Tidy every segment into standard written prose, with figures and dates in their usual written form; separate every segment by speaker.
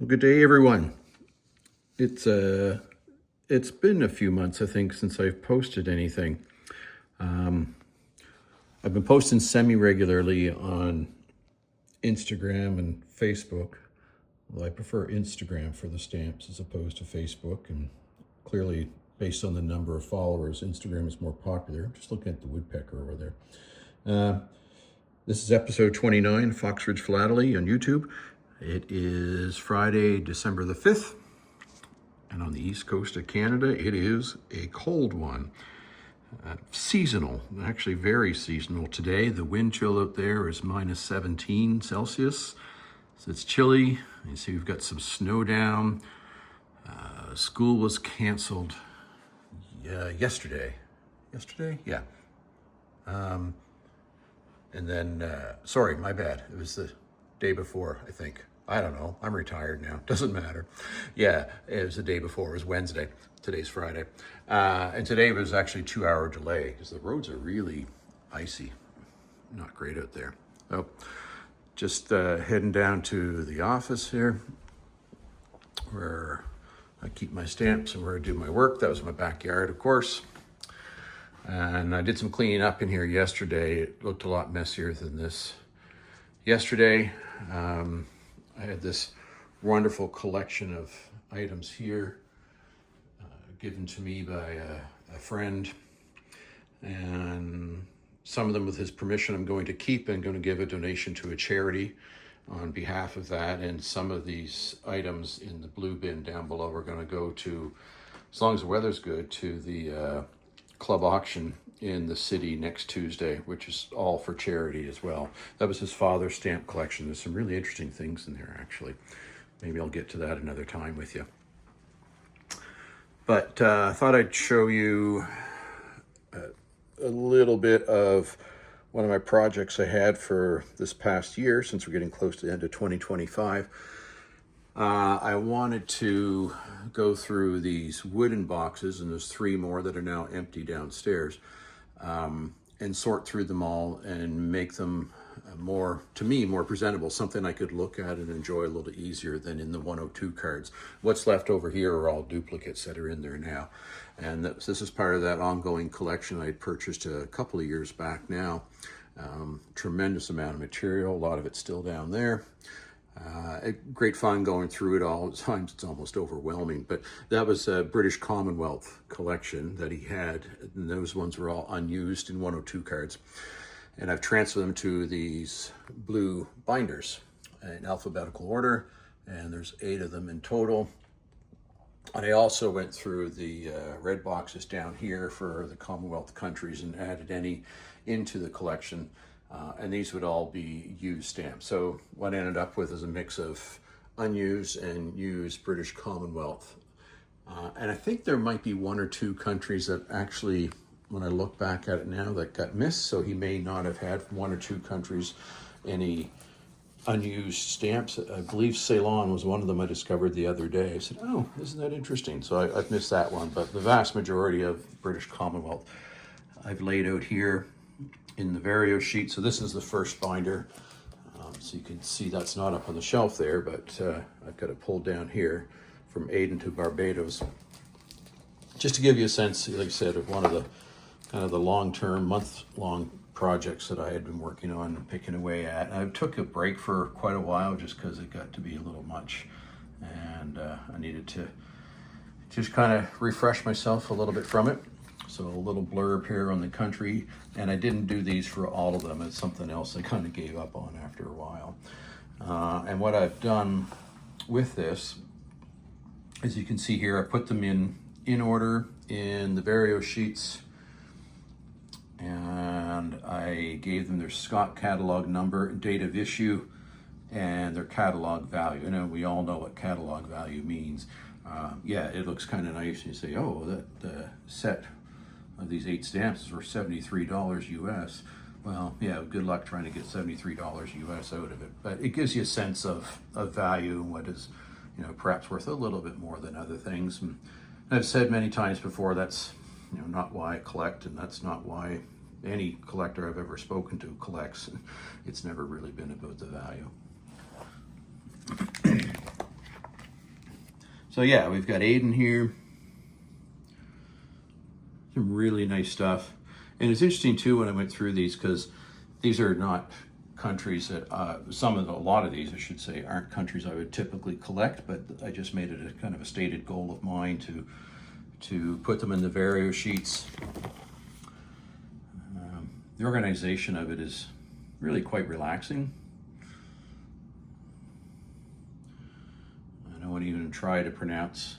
Speaker 1: Well, good day, everyone. It's been a few months, I think, since I've posted anything. I've been posting semi-regularly on Instagram and Facebook. Well, I prefer Instagram for the stamps as opposed to Facebook, and clearly, based on the number of followers, Instagram is more popular. I'm just looking at the woodpecker over there. This is episode 29, Foxridge Philately on YouTube. It is Friday, December the 5th, and on the east coast of Canada, it is a cold one. Seasonal, actually very seasonal today. The wind chill out there is minus 17 Celsius, so it's chilly. You see we've got some snow down. School was canceled yesterday. Yesterday? Yeah. And then, sorry, my bad. It was the day before, I think. I don't know. I'm retired now. Doesn't matter. Yeah, it was the day before. It was Wednesday. Today's Friday. And today was actually a 2-hour delay because the roads are really icy. Not great out there. So just heading down to the office here where I keep my stamps and where I do my work. That was my backyard, of course. And I did some cleaning up in here yesterday. It looked a lot messier than this. Yesterday, I had this wonderful collection of items here given to me by a friend. And some of them, with his permission, I'm going to keep and going to give a donation to a charity on behalf of that. And some of these items in the blue bin down below are going to go to, as long as the weather's good, to the club auction in the city next Tuesday, which is all for charity as well. That was his father's stamp collection. There's some really interesting things in there, actually. Maybe I'll get to that another time with you. But I thought I'd show you a little bit of one of my projects I had for this past year, since we're getting close to the end of 2025. I wanted to go through these wooden boxes, and there's 3 more that are now empty downstairs, and sort through them all and make them more, to me, more presentable, something I could look at and enjoy a little easier than in the 102 cards. What's left over here are all duplicates that are in there now. And this is part of that ongoing collection I had purchased a couple of years back now. Tremendous amount of material, a lot of it's still down there. Great fun going through it all. At times it's almost overwhelming, but that was a British Commonwealth collection that he had, and those ones were all unused in 102 cards. And I've transferred them to these blue binders in alphabetical order, and there's 8 of them in total. And I also went through the red boxes down here for the Commonwealth countries and added any into the collection. And these would all be used stamps. So what I ended up with is a mix of unused and used British Commonwealth. And I think there might be 1 or 2 countries that actually, when I look back at it now, that got missed. So he may not have had 1 or 2 countries any unused stamps. I believe Ceylon was one of them I discovered the other day. I said, oh, isn't that interesting? So I've missed that one. But the vast majority of British Commonwealth I've laid out here in the Vario sheet. So this is the first binder. So you can see that's not up on the shelf there, but I've got it pulled down here from Aden to Barbados. Just to give you a sense, like I said, of one of the kind of the long-term, month-long projects that I had been working on and picking away at. I took a break for quite a while just because it got to be a little much. And I needed to just kind of refresh myself a little bit from it. So a little blurb here on the country, and I didn't do these for all of them. It's something else I kind of gave up on after a while. And what I've done with this, as you can see here, I put them in order in the Vario sheets, and I gave them their Scott catalog number, date of issue, and their catalog value. And we all know what catalog value means. Yeah, it looks kind of nice. You say, oh, that set of these 8 stamps were $73 US. Well, yeah, good luck trying to get $73 US out of it. But it gives you a sense of value, what is, perhaps worth a little bit more than other things. And I've said many times before, that's not why I collect, and that's not why any collector I've ever spoken to collects. It's never really been about the value. So yeah, we've got Aden here. Some really nice stuff. And it's interesting too when I went through these, because these are not countries that, a lot of these I should say, aren't countries I would typically collect, but I just made it a kind of a stated goal of mine to put them in the vario sheets. The organization of it is really quite relaxing. I don't even try to pronounce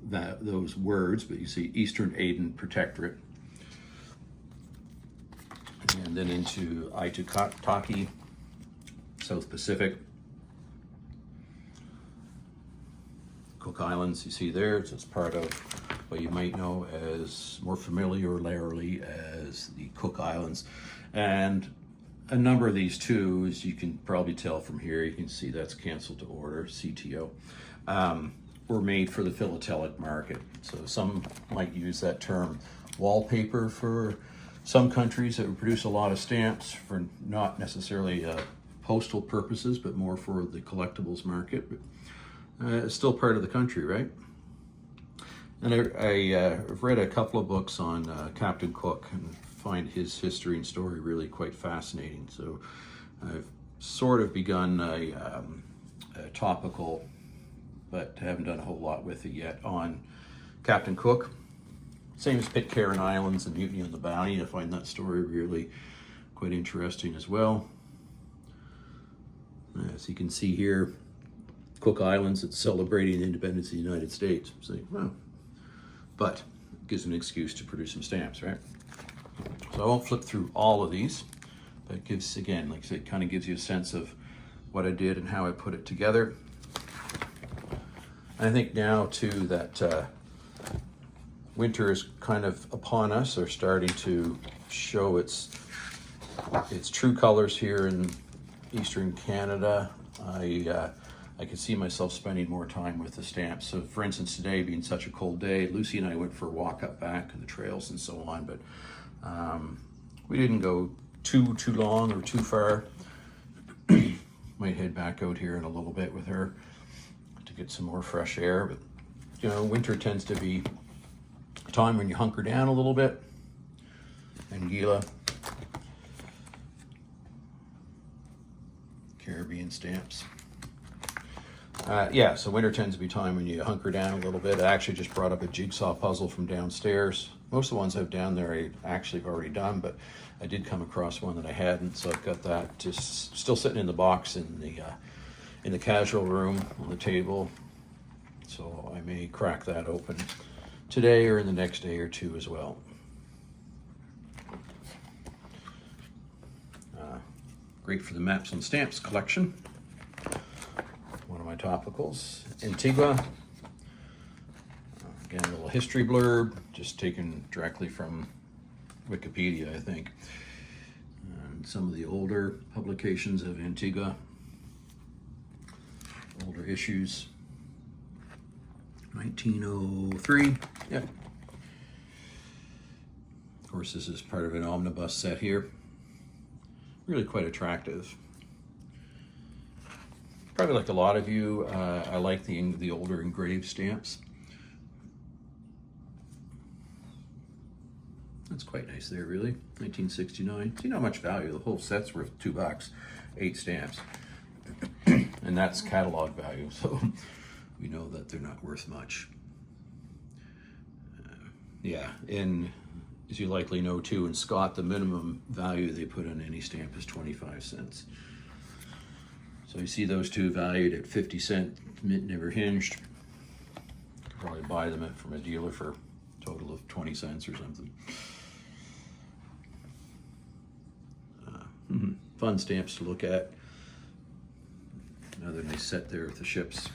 Speaker 1: those words, but you see Eastern Aden Protectorate. And then into Aitutaki, South Pacific. Cook Islands, you see there, it's part of what you might know as, more familiarly as the Cook Islands. And a number of these too, as you can probably tell from here, you can see that's canceled to order, CTO, were made for the philatelic market. So some might use that term wallpaper for some countries that would produce a lot of stamps for not necessarily postal purposes, but more for the collectibles market. It's still part of the country, right? And I've read a couple of books on Captain Cook and find his history and story really quite fascinating. So I've sort of begun a topical, but haven't done a whole lot with it yet, on Captain Cook. Same as Pitcairn Islands and Mutiny on the Bounty. I find that story really quite interesting as well. As you can see here, Cook Islands, it's celebrating the independence of the United States. So, well, but it gives them an excuse to produce some stamps, right? So I won't flip through all of these, but it gives, again, like I said, it kind of gives you a sense of what I did and how I put it together. And I think now too that winter is kind of upon us, or starting to show its true colors here in Eastern Canada. I could see myself spending more time with the stamps. So for instance, today being such a cold day, Lucy and I went for a walk up back and the trails and so on, but we didn't go too long or too far. Might head back out here in a little bit with her to get some more fresh air. But you know, winter tends to be a time when you hunker down a little bit. Anguilla, Caribbean stamps. Yeah, so winter tends to be time when you hunker down a little bit. I actually just brought up a jigsaw puzzle from downstairs. Most of the ones I've down there I actually have already done, but I did come across one that I hadn't, so I've got that just still sitting in the box in the casual room on the table. So I may crack that open today or in the next day or two as well. Great for the Maps and Stamps collection. One of my topicals, Antigua. Again, a little history blurb, just taken directly from Wikipedia, I think. And some of the older publications of Antigua, older issues. 1903, yep. Of course, this is part of an omnibus set here. Really quite attractive. Probably like a lot of you, I like the older engraved stamps. That's quite nice there, really. 1969. See, not much value. The whole set's worth $2. 8 stamps. And that's catalog value, so we know that they're not worth much. Yeah, and as you likely know too, in Scott, the minimum value they put on any stamp is 25 cents. So you see those two valued at 50 cents, mint never hinged. You could probably buy them from a dealer for a total of 20 cents or something. Fun stamps to look at. Another nice set there with the ships.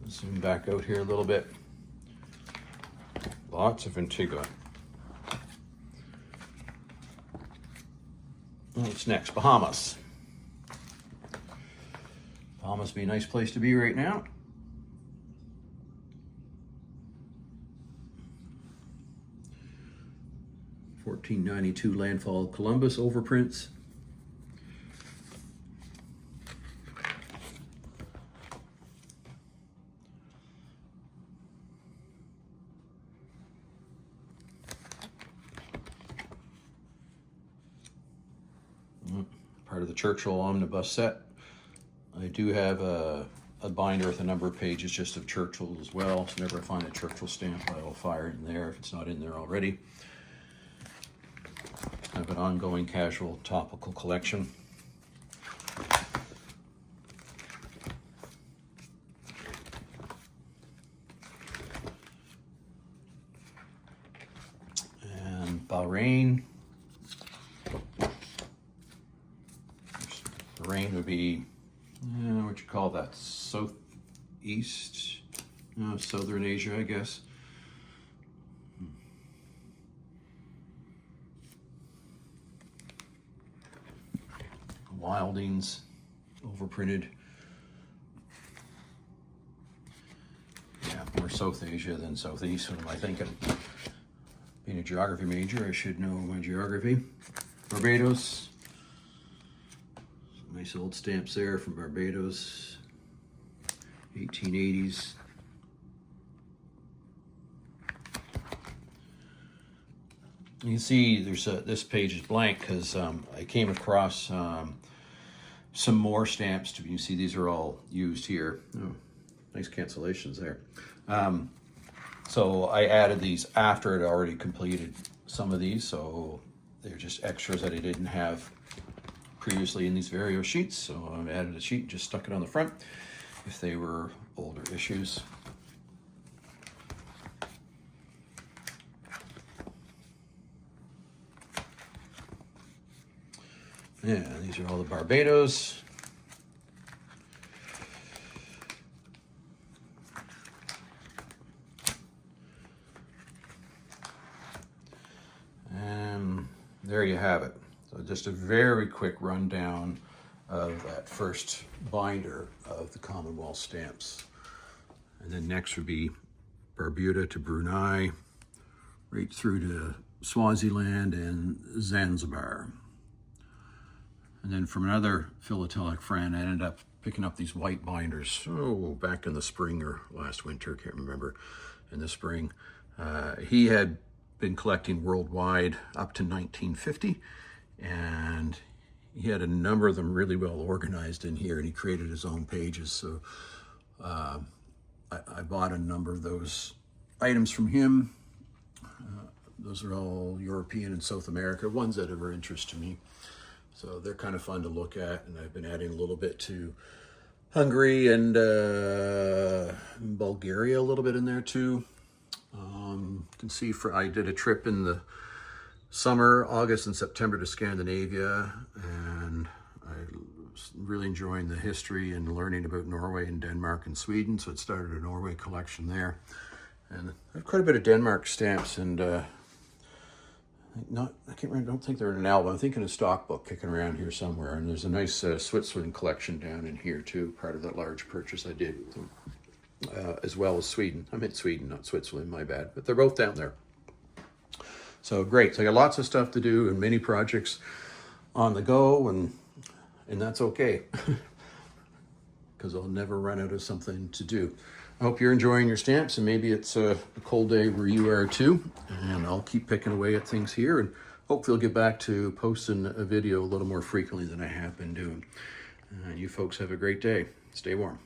Speaker 1: Let's zoom back out here a little bit. Lots of Antigua. What's next? Bahamas. Bahamas would be a nice place to be right now. $14.92 Landfall Columbus overprints. part of the Churchill omnibus set. I do have a binder with a number of pages just of Churchill as well. So whenever I find a Churchill stamp, I'll fire it in there if it's not in there already. I have an ongoing casual topical collection. And Bahrain. Bahrain would be, what you call that, southeast, southern Asia, I guess. Wildings, overprinted. Yeah, more South Asia than Southeast. What am I thinking? Being a geography major, I should know my geography. Barbados. Some nice old stamps there from Barbados. 1880s. You can see there's this page is blank because I came across some more stamps. You see these are all used here. Oh, nice cancellations there. So I added these after I'd already completed some of these, so they're just extras that I didn't have previously in these various sheets. So I added a sheet and just stuck it on the front if they were older issues. Yeah, these are all the Barbados. And there you have it. So just a very quick rundown of that first binder of the Commonwealth stamps. And then next would be Barbuda to Brunei, right through to Swaziland and Zanzibar. And then from another philatelic friend, I ended up picking up these white binders, back in the spring or last winter, can't remember, in the spring. He had been collecting worldwide up to 1950, and he had a number of them really well organized in here, and he created his own pages. So I bought a number of those items from him. Those are all European and South America, ones that are of interest to me. So they're kind of fun to look at, and I've been adding a little bit to Hungary and Bulgaria a little bit in there too. You can see I did a trip in the summer, August and September, to Scandinavia, and I was really enjoying the history and learning about Norway and Denmark and Sweden, so it started a Norway collection there. And I have quite a bit of Denmark stamps, and I can't remember, I don't think they're in an album. I'm thinking a stock book kicking around here somewhere. And there's a nice Switzerland collection down in here too, part of that large purchase I did with them, as well as Sweden. I meant Sweden, not Switzerland, my bad. But they're both down there. So great. So I got lots of stuff to do and many projects on the go, and that's okay, because I'll never run out of something to do. I hope you're enjoying your stamps, and maybe it's a cold day where you are too. And I'll keep picking away at things here, and hopefully I'll get back to posting a video a little more frequently than I have been doing. You folks have a great day. Stay warm.